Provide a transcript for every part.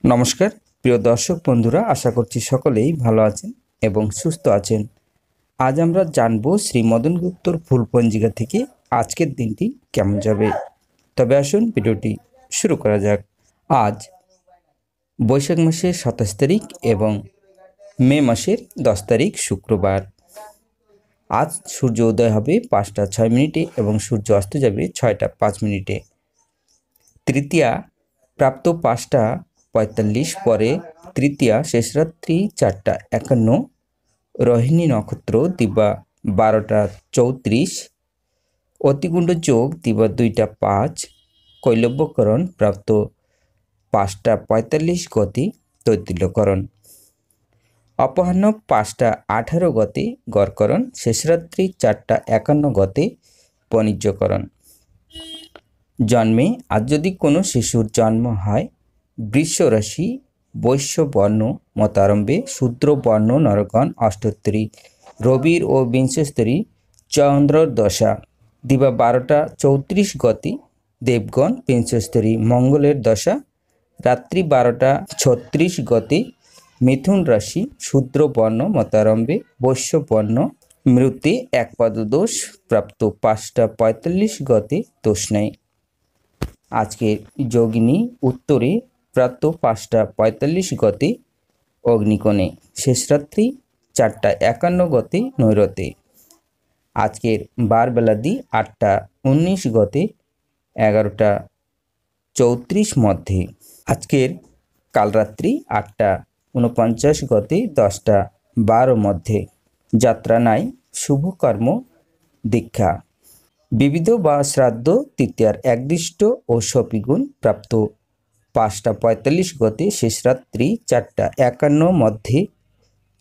নমস্কার প্রিয় দর্শক বন্ধুরা, আশা করছি সকলেই ভালো আছেন এবং সুস্থ আছেন। আজ আমরা জানব শ্রী মদন গুপ্তর ফুল পঞ্জিকা থেকে আজকের দিনটি কেমন যাবে। তবে আসুন ভিডিওটি শুরু করা যাক। আজ বৈশাখ মাসের 27 তারিখ এবং মে মাসের 10 তারিখ শুক্রবার। আজ সূর্য উদয় হবে 5টা 6 মিনিটে এবং সূর্য অস্ত যাবে 6টা 5 মিনিটে। তৃতীয়া প্রাপ্ত 5টা 45 পরে তৃতীয়া শেষ রাত্রি 4টা 51, রোহিণী নক্ষত্র দিবা 12টা 34, অতিগুণ্ড যোগ দিবা 2টা 5, কৈলব্যকরণ প্রাপ্ত 5টা 45 গতি তৈতিল্যকরণ, অপরাহ্ন 5টা 18 গতে গড়করণ, শেষ রাত্রি 4টা 51 গতে বাণিজ্যকরণ। জন্মে আজ যদি কোনো শিশুর জন্ম হয় বৃষ রাশি বৈশ্য বর্ণ মতারম্ভে শূদ্র বর্ণ নরগণ অষ্টোত্তরী, রবির ও বিংশস্তরী চন্দ্রর দশা দিবা 12টা 34 গতি দেবগণ বিংশস্তরী, মঙ্গলের দশা রাত্রি 12টা 36 গতি মিথুন রাশি শূদ্র বর্ণ মতারম্ভে বৈশ্য বর্ণ মৃতে একপাদ দোষ প্রাপ্ত 5টা 45 গতে দোষ নেই। আজকের যোগিনী উত্তরে প্রাপ্ত 5টা 45 গতে অগ্নিকোণে, শেষ রাত্রি 4টা 51 গতে নৈরতে। আজকের বারবেলাদি 8টা 19 গতে 11টা 34 মধ্যে। আজকের কালরাত্রি 8টা 49 গতে 10টা 12 মধ্যে। যাত্রা নাই, শুভকর্ম দীক্ষা, বিবিধ বা শ্রাদ্ধ তৃতীয়ার একদৃষ্ট ও সপিগুণ প্রাপ্ত 5টা 45 গতে শেষ রাত্রি 4টা 51 মধ্যে।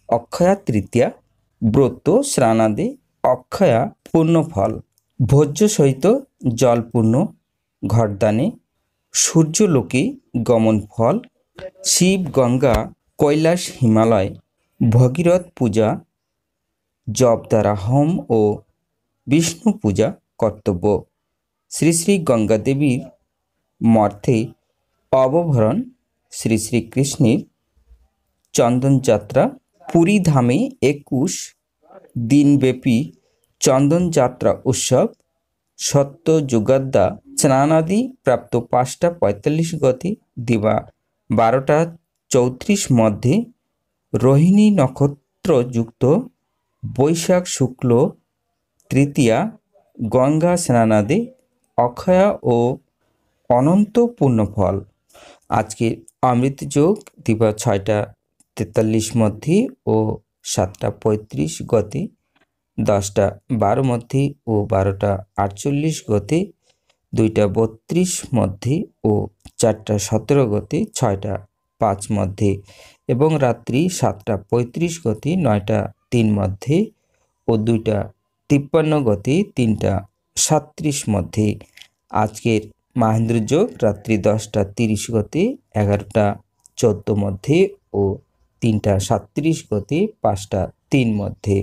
অক্ষয়া তৃতীয়া ব্রত স্নানাদে অক্ষয়া পূর্ণফল, ভোজ্য সহিত জলপূর্ণ ঘটদানে সূর্যলোকে গমন ফল, শিব গঙ্গা কৈলাস হিমালয় ভগীরথ পূজা জপ দ্বারা হোম ও বিষ্ণু পূজা কর্তব্য। শ্রী শ্রী গঙ্গা দেবীর মর্থে অবভরণ, শ্রী শ্রীকৃষ্ণের চন্দনযাত্রা, পুরী ধামে 21 দিনব্যাপী চন্দনযাত্রা উৎসব, সত্য যুগাদ্দা স্নানাদি প্রাপ্ত 5টা 45 গতি দিবা 12টা 34 মধ্যে। রোহিণী নক্ষত্রযুক্ত বৈশাখ শুক্ল তৃতীয়া গঙ্গা স্নানাদে অক্ষয়া ও অনন্ত পূর্ণফল। আজকে অমৃত যোগ দিবা 6টা 43 মধ্যে ও 7টা 35 গতে, 10টা 12 মধ্যে ও 12টা 48 গতে, 2টা 32 মধ্যে ও 4টা 17 গতে, 6টা 5 মধ্যে এবং রাত্রি 7টা 35 গতে 9টা 3 মধ্যে ও 2টা 53 গতে 3টা 37 মধ্যে। আজকের মাহেন্দ্র যোগ রাত্রি 10টা 30 গতে 11টা 14 মধ্যে ও 3টা 37 গতে 5টা 3 মধ্যে।